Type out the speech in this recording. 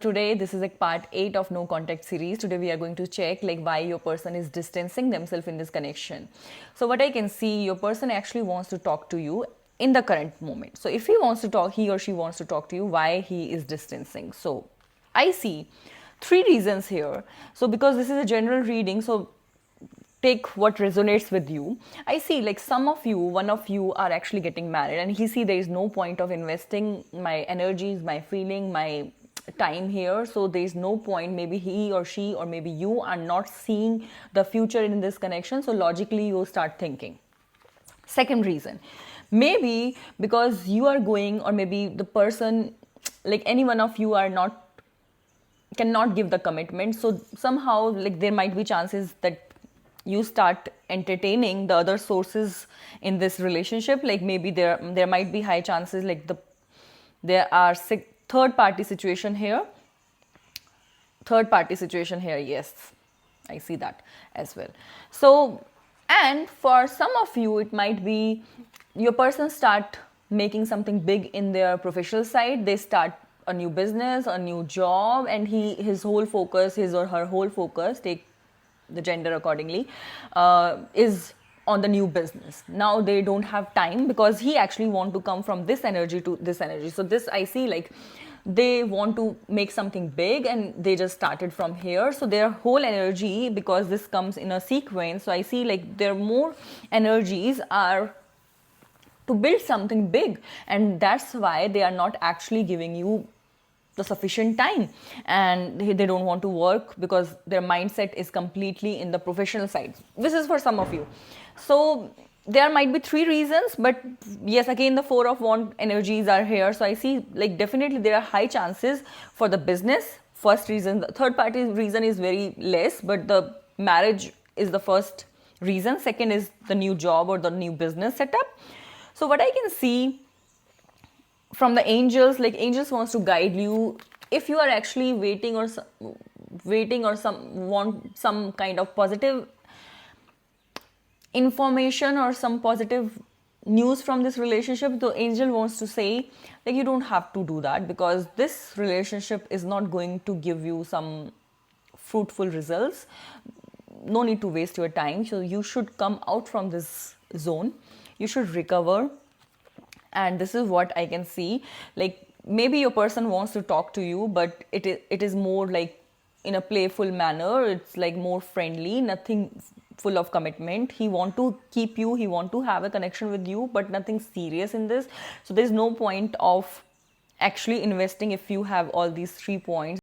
Today, this is like part 8 of No Contact series. Today, we are going to check like why your person is distancing themselves in this connection. So, what I can see, your person actually wants to talk to you in the current moment. So, if he wants to talk, he or she wants to talk to you, why he is distancing. So, I see 3 reasons here. So, because this is a general reading, so take what resonates with you. I see like some of you, one of you are actually getting married, and he see there is no point of investing my energies, my feeling, my time here. So there is no point. Maybe he or she or maybe you are not seeing the future in this connection. So logically you start thinking. Second reason, maybe because you are going, or maybe the person, like any one of you are not, cannot give the commitment. So somehow like there might be chances that you start entertaining the other sources in this relationship. Like maybe there might be high chances like there are third party situation here. Yes, I see that as well. So, and for some of you it might be your person start making something big in their professional side. They start a new business, a new job, and his whole focus, his or her whole focus, take the gender accordingly, is on the new business. Now they don't have time because he actually want to come from this energy to this energy. So this I see like they want to make something big and they just started from here. So their whole energy, because this comes in a sequence, so I see like their more energies are to build something big, and that's why they are not actually giving you the sufficient time, and they don't want to work because their mindset is completely in the professional side. This is for some of you. So there might be 3 reasons, but yes, again the 4 of wand energies are here. So I see like definitely there are high chances for the business. First reason. The third party reason is very less, but the marriage is the first reason. Second is the new job or the new business setup. So what I can see from the angels, like angels wants to guide you. If you are actually waiting or some want some kind of positive information or some positive news from this relationship, the angel wants to say like you don't have to do that, because this relationship is not going to give you some fruitful results. No need to waste your time. So you should come out from this zone, you should recover. And this is what I can see. Like maybe your person wants to talk to you, but it is more like in a playful manner. It's like more friendly, nothing full of commitment. He want to keep you, he want to have a connection with you, but nothing serious in this. So there's no point of actually investing if you have all these 3 points.